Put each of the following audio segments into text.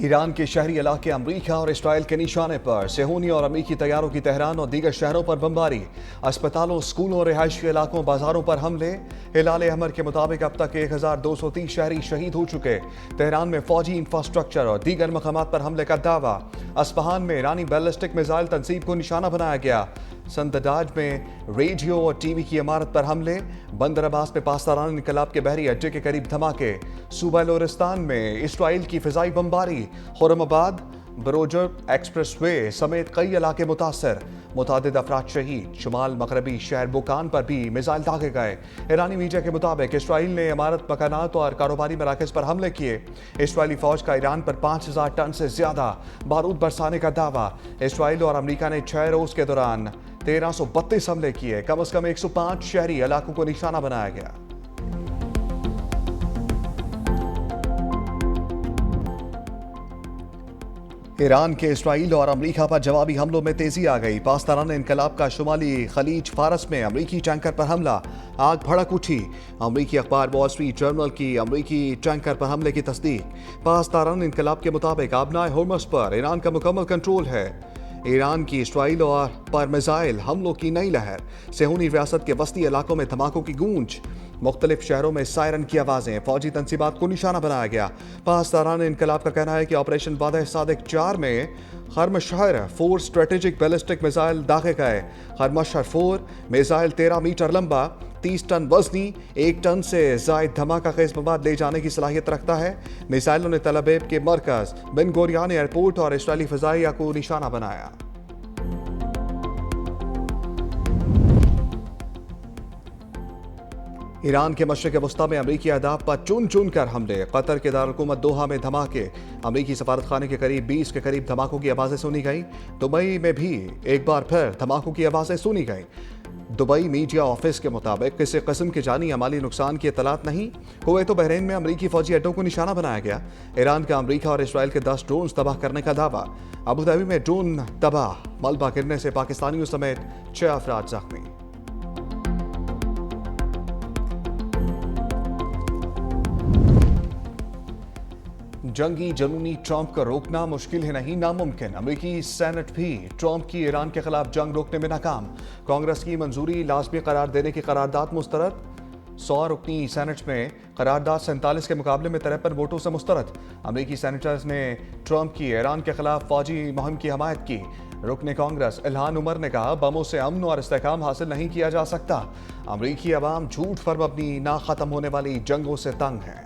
Iran के शहरी इलाके अमरीका और इसराइल के निशाने पर सेहूनी और अमरीकी तैयारों की तेहरान और दीगर शहरों पर बमबारी, अस्पतालों, स्कूलों, रिहायशी इलाकों, बाजारों पर हमले। हिलाल अहमर के मुताबिक अब तक 1230 शहरी शहीद हो चुके। तेहरान में फौजी इंफ्रास्ट्रक्चर और दीगर मकामात पर हमले का दावा। अस्फहान में ईरानी बैलिस्टिक मिसाइल तंसीब को निशाना बनाया गया। संतदाज में रेडियो और टीवी की इमारत पर हमले। बंदर अब्बास में पासदारान इनकलाब के बहरी अड्डे के करीब धमाके। सूबा लोरिस्तान में इसराइल की फिजाई बमबारी। खुरमाबाद, बरोजर एक्सप्रेस वे समेत कई इलाके मुतासर। मुतादिद अफराद शहीद। शुमाल मगरबी शहर बुकान पर भी मिसाइल दागे गए। ईरानी मीडिया के मुताबिक इसराइल ने इमारत, मकानात और कारोबारी मराकज पर हमले किए। इसराइली फौज का ईरान पर 5000 टन से ज्यादा बारूद बरसाने का दावा। इसराइल और अमरीका ने 6 रोज के दौरान 1332 हमले किए। कम अज कम 105 शहरी इलाकों को निशाना बनाया गया। ईरान के इसराइल और अमरीका पर जवाबी हमलों में तेजी आ गई। पासदारान इनकलाब का शुमाली खलीज फारस में अमरीकी टैंकर पर हमला, आग भड़क उठी। अमरीकी अखबार वॉल स्ट्रीट जर्नल की अमरीकी टैंकर पर हमले की तस्दीक। पासदारान इनकलाब के मुताबिक आबनाए होर्मुज़ पर ईरान का मुकम्मल कंट्रोल है। ईरान की इसराइल और पर मिसाइल हमलों की नई लहर। सेहूनी रियासत के वस्ती इलाकों में धमाकों की गूंज। मुख्तलिफ शहरों में सायरन की आवाजें। फौजी तंसीबात को निशाना बनाया गया। पासदारान इनकलाब का कहना है कि ऑपरेशन वादह सादिक 4 में खरमशहर 4 स्ट्रेटेजिक बैलिस्टिक मिसाइल दागे गए। खरमशहर 4 मिसाइल 13 मीटर लंबा, 30 टन वजनी, 1 टन से जायद धमाका खेज मवाद ले जाने की सलाहियत रखता है। मिसाइलों ने तल अबीब के मरकज, बिन गोरियान एयरपोर्ट और इसराइली फजाइया को निशाना बनाया। ईरान के मशरिक़ वस्ता में अमरीकी अहदाफ पर चुन चुन कर हमले। कतर के दारुल दोहा में धमाके। अमरीकी सफारत खाने के करीब 20 के करीब धमाकों की आवाज़ें सुनी गईं। दुबई में भी एक बार फिर धमाकों की आवाज़ें सुनी गईं। दुबई मीडिया ऑफिस के मुताबिक किसी किस्म के जानी या माली नुकसान की इतलात नहीं। कुवैत और बहरीन में अमरीकी फौजी अड्डों को निशाना बनाया गया। ईरान का अमरीका और इसराइल के 10 ड्रोन तबाह करने का दावा। अबू धाबी में ड्रोन तबाह, मलबा गिरने से पाकिस्तानियों समेत 6 अफराद जख्मी। जंगी जनूनी ट्रंप को रोकना मुश्किल ही नहीं, नामुमकिन। अमेरिकी सेनेट भी ट्रंप की ईरान के खिलाफ जंग रोकने में नाकाम। कांग्रेस की मंजूरी लाजमी करार देने की करारदाद मुस्तरद। 100 रुकनी सेनेट में करारदाद 47 के मुकाबले में 53 वोटों से मुस्तरद। अमेरिकी सेनेटर्स ने ट्रंप की ईरान के खिलाफ फौजी मुहिम की हमायत की। रुकने कांग्रेस इल्हान उमर ने कहा, बमों से अमन और इस्तेहकाम हासिल नहीं किया जा सकता। अमेरिकी अवाम झूठ पर मबनी ना खत्म होने वाली जंगों से तंग है।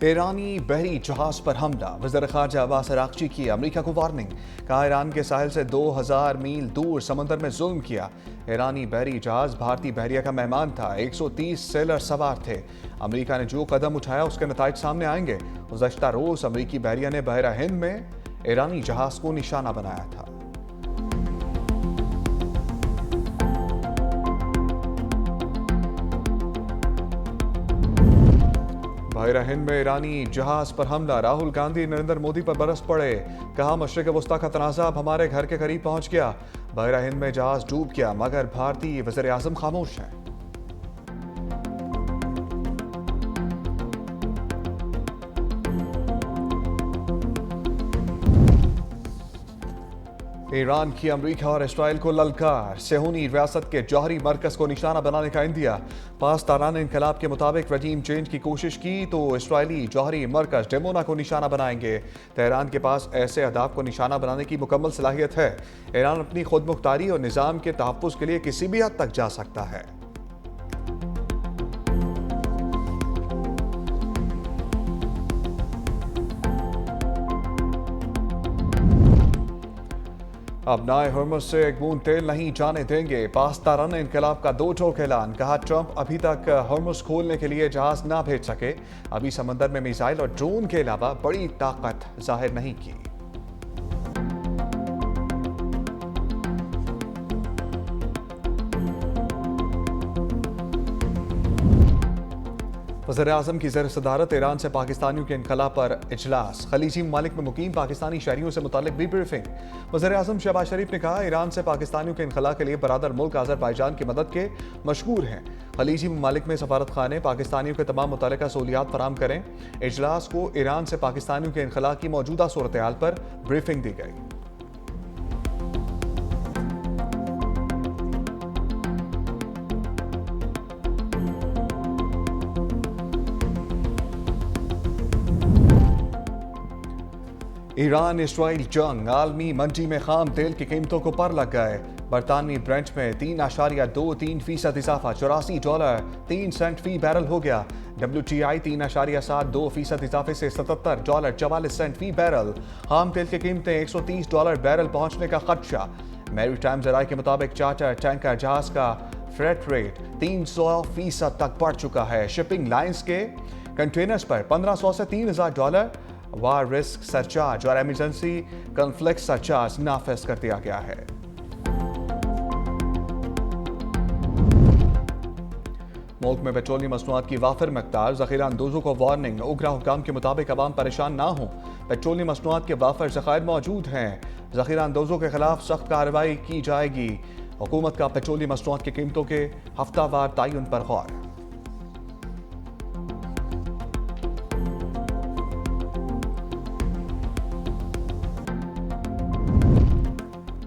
ईरानी बहरी जहाज पर हमला। वज़ीर ख़ारजा अब्बास अराग़ची की अमेरिका को वार्निंग। कहा, ईरान के साहिल से 2000 मील दूर समंदर में जुल्म किया। ईरानी बहरी जहाज भारतीय बहरिया का मेहमान था। 130 सेलर सवार थे। अमेरिका ने जो कदम उठाया उसके नताइज सामने आएंगे। गुज़श्ता रोज़ अमेरिकी बहरिया ने बहरा हिंद में ईरानी जहाज को निशाना बनाया था। बहरा हिंद में ईरानी जहाज पर हमला। राहुल गांधी नरेंद्र मोदी पर बरस पड़े। कहा, मशरिक़ वस्ता का तनाज़ा अब हमारे घर के करीब पहुंच गया। बहरा हिंद में जहाज डूब गया मगर भारतीय वज़ीर आज़म खामोश हैं। ईरान की अमेरिका और इसराइल को ललकार। सेहूनी रियासत के जौहरी मरकज को निशाना बनाने का इंदिया। पासदारान इनकलाब के मुताबिक रजीम चेंज की कोशिश की तो इसराइली जौहरी मरकज डेमोना को निशाना बनाएंगे। तेहरान के पास ऐसे अहदाफ को निशाना बनाने की मुकम्मल सलाहियत है। ईरान अपनी खुद मुख्तारी और निज़ाम के तहफ़्फ़ुज़ के लिए किसी भी हद तक जा सकता है। अबनाए हुर्मुज़ से एक बूंद तेल नहीं जाने देंगे। पासदारान इनकलाब का 2 टोक ऐलान। कहा, ट्रंप अभी तक हुर्मुज़ खोलने के लिए जहाज ना भेज सके। अभी समंदर में मिसाइल और ड्रोन के अलावा बड़ी ताकत जाहिर नहीं की। वज़ीर-ए-आज़म की ज़ेर सदारत ईरान से पाकिस्तानियों के इनखला पर इजलास, खलीजी ममालिक में मुकीम पाकिस्तानी शहरियों से मुताल्लिक भी ब्रीफिंग। वज़ीर-ए-आज़म शहबाज शरीफ ने कहा, ईरान से पाकिस्तानियों के इनखला के लिए बरादर मुल्क अज़रबैजान की मदद के मशकूर हैं। खलीजी ममालिक में सफारत खाने पाकिस्तानियों के तमाम मुतल्लिका सहूलियात फराम करें। इजलास को ईरान से पाकिस्तानियों के इनखला की मौजूदा सूरत हाल पर ब्रीफिंग दी गई। ईरान इसराइल जंग, आलमी मंडी में खाम तेल की कीमतों को पर लग गए। बरतानवी ब्रेंट में 3.23% इजाफा, $84.03 फी बैरल हो गया। WTI 3.72% इजाफे से $77.44 फी बैरल। खाम तेल की कीमतें $130 बैरल पहुंचने का खदशा। मैरी टाइम जराये के मुताबिक चार्टर टैंकर जहाज का फ्रेट रेट 300% तक बढ़ चुका है। शिपिंग लाइंस के कंटेनर्स पर $1500 से $3000 वार रिस्क सरचार्ज और इमरजेंसी कॉन्फ्लिक्ट सरचार्ज नाफिज कर दिया गया है। मुल्क में पेट्रोलियम मसनूआत की वाफिर मकदार, ज़ख़ीरा अंदोज़ों को वार्निंग। उगरा हुकाम के मुताबिक अवाम परेशान ना हो, पेट्रोलियम मसनूआत के वाफिर ज़खायर मौजूद हैं। ज़ख़ीरा अंदोज़ों के खिलाफ सख्त कार्रवाई की जाएगी। हुकूमत का पेट्रोलियम मसनूआत की कीमतों के हफ्तावार तयन पर गौर।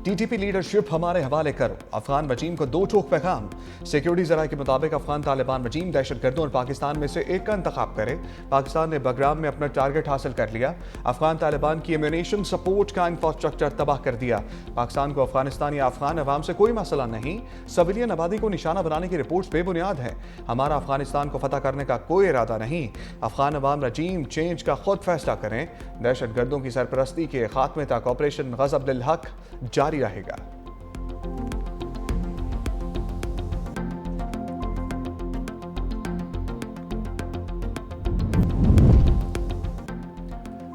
TTP लीडरशिप हमारे हवाले करो, अफगान रजीम को दो टोक पैगाम। सिक्योरिटी जराये के मुताबिक अफगान तालिबान रजीम दहशतगर्दों और पाकिस्तान में से एक का इंतखाब करे। पाकिस्तान ने बगराम में अपना टारगेट हासिल कर लिया। अफगान तालिबान की एम्यूनेशन सपोर्ट का इंफ्रास्ट्रक्चर तबाह कर दिया। पाकिस्तान को अफगानिस्तान या अफगान अवाम से कोई मसला नहीं। सिविलियन आबादी को निशाना बनाने की रिपोर्ट्स बेबुनियाद है। हमारा अफगानिस्तान को फतह करने का कोई इरादा नहीं। अफगान अवाम रजीम चेंज का खुद फैसला करें। दहशतगर्दों की सरपरस्ती के खात्मे तक ऑपरेशन गज़ब लिल हक जारी रहेगा।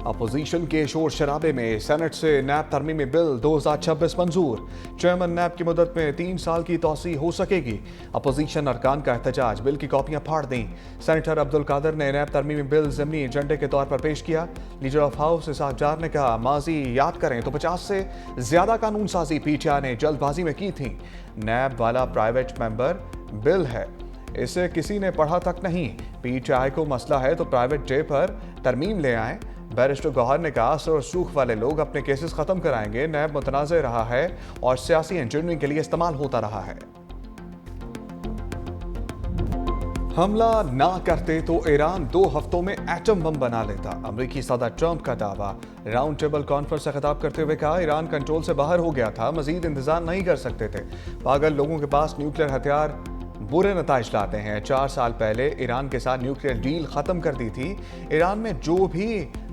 अपोजिशन के शोर शराबे में सेनेट से नैब तरमीमी बिल 2026 मंजूर। चेयरमैन नैब की मुद्दत में 3 साल की तौसी हो सकेगी। अपोजिशन अरकान का एहतजाज, बिल की कॉपियां फाड़ दी। सेनेटर अब्दुल कादर ने नैब तरमीमी बिल ज़िमनी एजेंडे के तौर पर पेश किया। Leader of house Ishaq Dar ने कहा, माजी याद करें तो 50 से ज्यादा कानून साजी PTI ने जल्दबाजी में की थी। नैब वाला प्राइवेट मेंबर बिल है, इसे किसी ने पढ़ा तक नहीं। PTI को मसला है तो प्राइवेट डे पर तरमीम ले आए। बैरिस्टर गौहर ने कहा, असर और सूख वाले लोग अपने केसेस खत्म कराएंगे। नैब मुतनाज़ रहा है और सियासी इंजीनियरिंग के लिए इस्तेमाल होता रहा है। हमला ना करते तो ईरान 2 हफ्तों में एटम बम बना लेता, अमेरिकी सदर ट्रंप का दावा। राउंड टेबल कॉन्फ्रेंस से खिताब करते हुए कहा, ईरान कंट्रोल से बाहर हो गया था, मजीद इंतजार नहीं कर सकते थे। पागल लोगों के पास न्यूक्लियर हथियार बुरे नताइज लाते हैं। 4 साल पहले ईरान के साथ न्यूक्लियर डील खत्म कर दी थी। ईरान में जो भी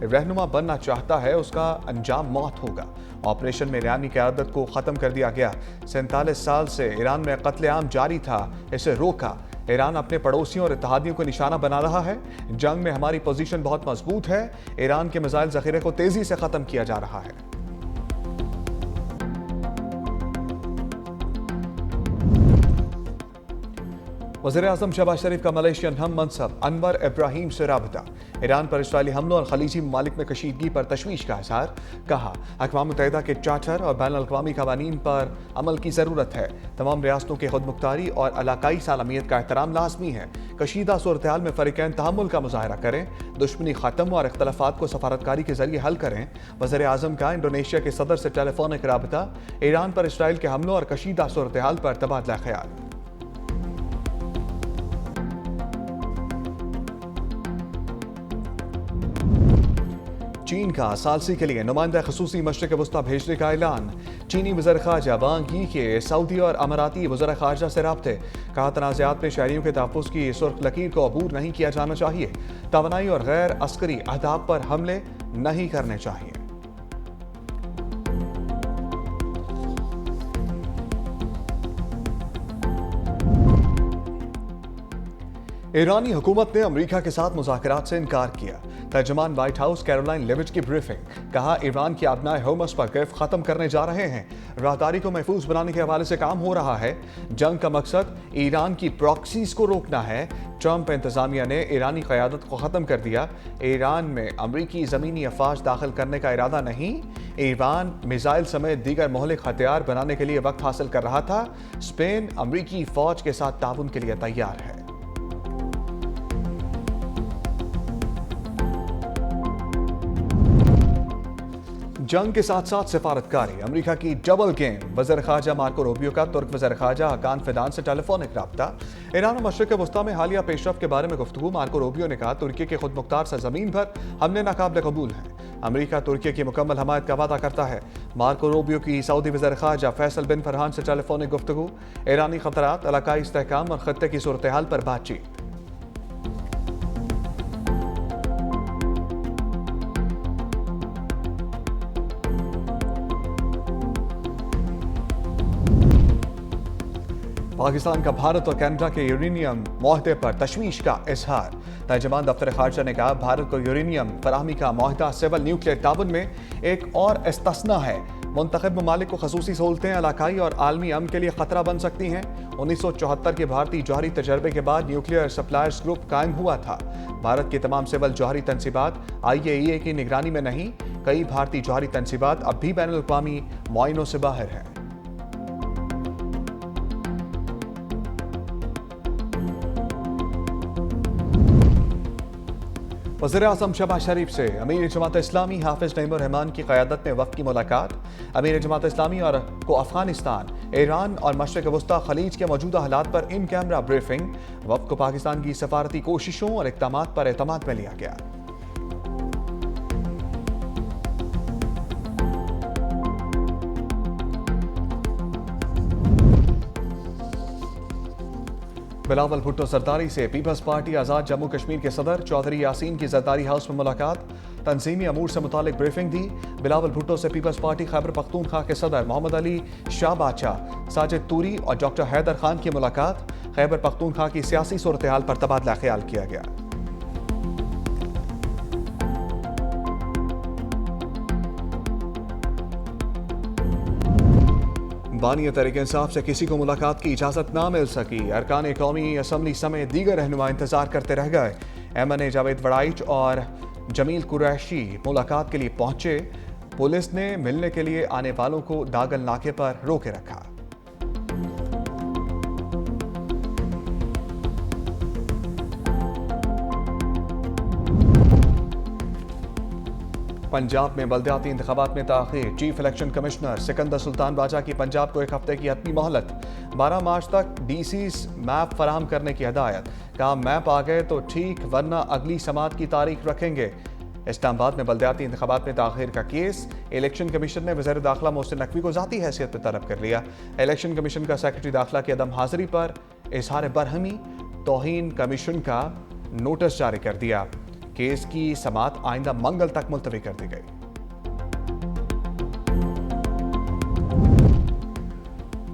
रहनुमा बनना चाहता है उसका अंजाम मौत होगा। ऑपरेशन में ईरानी क़यादत को ख़त्म कर दिया गया। 47 साल से ईरान में कत्लेआम जारी था, इसे रोका। ईरान अपने पड़ोसियों और इत्तेहादियों को निशाना बना रहा है। जंग में हमारी पोजीशन बहुत मजबूत है। ईरान के मिसाइल ज़ख़ीरे को तेज़ी से ख़त्म किया जा रहा है। वज़ीर-ए-आज़म शहबाज शरीफ का मलेशियन हम मनसब अनवर इब्राहिम से राबता। ईरान पर इसराइली हमलों और खलीजी ममालिक में कशीदगी पर तशवीश का इज़हार। कहा, अक़वाम मुत्तहिदा के चार्टर और बैनुल अक़वामी क़वानीन पर अमल की ज़रूरत है। तमाम रियासतों की खुदमुख्तारी और इलाकाई सालमियत का एहतराम लाज़मी है। कशीदा सूरत हाल में फ़रीक़ैन तहम्मुल का मुज़ाहरा करें, दुश्मनी ख़त्म और इख्तलाफ़ात को सफारतकारी के ज़रिए हल करें। वज़ीर-ए-आज़म का इंडोनेशिया के सदर से टेलीफोनिक राबता। ईरान पर इसराइल के हमलों और कशीदा सूरत हाल पर तबादला ख्याल। चीन का सालसी के लिए नुमाइंदा खसूसी मशरिक़ वस्ता भेजने का ऐलान। चीनी वज़ीर ख़ारजा वांग यी के सऊदी और अमाराती वज़ीर ख़ारजा से राब्ते। कहा, तनाज़ात में शहरियों के तहफ़्फ़ुज़ की सुर्ख लकीर को अबूर नहीं किया जाना चाहिए। तवानाई और गैर अस्करी अहदाफ पर हमले नहीं करने चाहिए। ईरानी हुकूमत ने अमेरिका के साथ मुज़ाकरात से इनकार किया। तर्जुमान व्हाइट हाउस कैरोलाइन लेविट की ब्रीफिंग, कहा ईरान की आबनाए होमस पर गिरफ्त खत्म करने जा रहे हैं। राहदारी को महफूज बनाने के हवाले से काम हो रहा है। जंग का मकसद ईरान की प्रॉक्सीज को रोकना है। ट्रंप इंतजामिया ने ईरानी क़यादत को ख़त्म कर दिया। ईरान में अमरीकी ज़मीनी अफवाज दाखिल करने का इरादा नहीं। ईरान मिसाइल समेत दीगर मोहलिक हथियार बनाने के लिए वक्त हासिल कर रहा था। स्पेन अमरीकी फ़ौज के साथ ताउन के लिए तैयार है। जंग के साथ साथ सिफारतकारी, अमेरिका की डबल गेम। वज़ीर ख़ारजा मार्को रूबियो का तुर्क वज़ीर ख़ारजा हकान फिदान से टेलीफोनिक रब्ता। ईरान और मशरिक़ वस्ता में हालिया पेशरफ के बारे में गुफ्तगू। मार्को रूबियो ने कहा तुर्की के खुद मुख्तार सरज़मीन पर हमले नाकाबिल कबूल हैं। अमेरिका तुर्की की मुकम्मल हमायत का वादा करता है। मार्को रूबियो की सऊदी वज़ीर ख़ारजा फैसल बिन फरहान से टेलीफोनिक गुफ्तगू। ईरानी ख़तरात, इलाकाई इस्तेहकाम और ख़त्ते की सूरत हाल पर बातचीत। पाकिस्तान का भारत और कनाडा के यूरेनियम मुआहदे पर तशवीश का इजहार। तर्जुमान दफ्तर खारजा ने कहा भारत को यूरेनियम फराहमी का मुआहदा सिविल न्यूक्लियर ताउन में एक और इस्तिस्ना है। मुंतखब ममालिक को खसूसी सहूलतें इलाकाई और आलमी अमन के लिए खतरा बन सकती हैं। 1974 के भारतीय जौहरी तजर्बे के बाद न्यूक्लियर सप्लायर्स ग्रुप कायम हुआ था। भारत की तमाम सिविल जौहरी तनसीबात IAEA की निगरानी में नहीं। कई भारतीय जौहरी तनसीबात अब भी बैनुल अक़वामी मुआयनों से बाहर हैं। वज़ीर-ए-आज़म शहबाज शरीफ से अमीर जमात इस्लामी हाफिज नईमुर रहमान की क़यादत में वफ़द की मुलाकात। अमीर जमात इस्लामी और को अफगानिस्तान, ईरान और मशरिक़ वस्ता खलीज के मौजूदा हालात पर इन कैमरा ब्रीफिंग। वफ़द को पाकिस्तान की सफारती कोशिशों और इक़दामात पर एतमाद में लिया गया। बिलावल भुट्टो जरदारी से पीपल्स पार्टी आज़ाद जम्मू कश्मीर के सदर चौधरी यासीन की जरदारी हाउस में मुलाकात। तंजीमी अमूर से मुतालिक ब्रीफिंग दी। बिलावल भुट्टो से पीपल्स पार्टी खैबर पख्तूनख्वा के सदर मोहम्मद अली शाह बादशाह, साजिद तूरी और डॉक्टर हैदर खान की मुलाकात। खैबर पख्तूनख्वा की सियासी सूरत हाल पर तबादला ख्याल किया गया। बानी तहरीक इंसाफ से किसी को मुलाकात की इजाज़त ना मिल सकी। अरकान कौमी असम्बली समेत दीगर रहनुमा इंतजार करते रह गए। MNA जावेद वड़ाइच और जमील कुरैशी मुलाकात के लिए पहुंचे। पुलिस ने मिलने के लिए आने वालों को दागल नाके पर रोके रखा। पंजाब में बल्दियाती इंतखाबात में ताख़ीर। Chief election commissioner Sikandar Sultan बाजा की पंजाब को 1 हफ्ते की हतमी मोहलत। 12 मार्च तक DCs मैप फराहम करने की हिदायत। कहा मैप आ गए तो ठीक, वरना अगली समात की तारीख रखेंगे। इस्लामाबाद में बल्दियाती इंतखाबात में ताख़ीर का केस। इलेक्शन कमीशन ने वज़ीर दाखिला मोहसिन नकवी को ज़ाती हैसियत पर तलब कर लिया। इलेक्शन कमीशन का सेक्रेटरी दाखिला की अदम हाजिरी पर इजहार बरहमी तौहीन कमीशन का नोटिस जारी कर दिया। केस की समात आइंदा मंगल तक मुलतवी कर दी गई।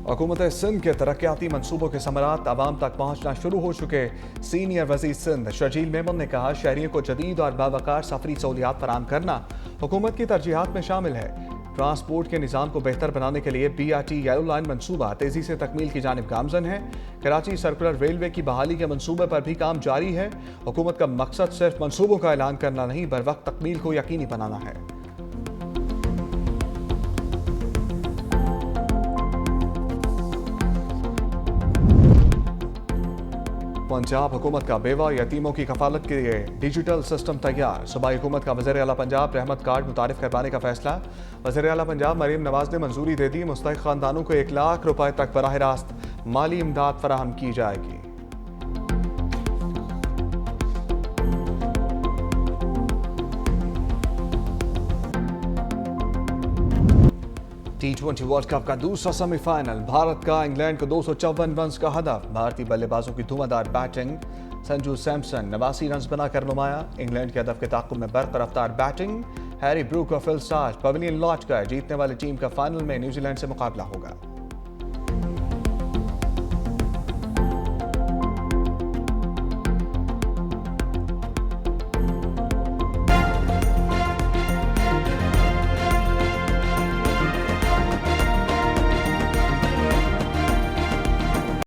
हुकूमत सिंध के तरक्याती मनसूबों के समरात आवाम तक पहुंचना शुरू हो चुके। सीनियर वज़ीर सिंध शर्जील मेमन ने कहा शहरियों को जदीद और बावकार सफरी सहूलियात फराहम करना हुकूमत की तरजीहात में शामिल है। ट्रांसपोर्ट के निज़ाम को बेहतर बनाने के लिए BRT येलो लाइन मनसूबा तेजी से तकमील की जानिब गामजन है। कराची सर्कुलर रेलवे की बहाली के मनसूबे पर भी काम जारी है। हुकूमत का मकसद सिर्फ मनसूबों का ऐलान करना नहीं, बर वक्त तकमील को यकीनी बनाना है। पंजाब हुकूमत का बेवा यतीमों की कफालत के लिए डिजिटल सिस्टम तैयार। सूबाई हुकूमत का वज़ीर आला पंजाब रहमत कार्ड मुतारिफ करवाने का फैसला। वज़ीर आला पंजाब मरीम नवाज ने मंजूरी दे दी। मुस्तहिक खानदानों को 1 लाख रुपए तक बराह रास्त माली इमदाद फराहम की जाएगी। T20 वर्ल्ड कप का दूसरा सेमीफाइनल। भारत का इंग्लैंड को 254 रन का हदफ। भारतीय बल्लेबाजों की धुआंधार बैटिंग। संजू सैमसन 89 रन बनाकर नुमाया। इंग्लैंड के हदफ के ताक़ुब में बरक़रार रफ्तार बैटिंग। हैरी ब्रूक और फिल साल्ट पवेलियन लौट कर जीतने वाली टीम का फाइनल में न्यूजीलैंड से मुकाबला होगा।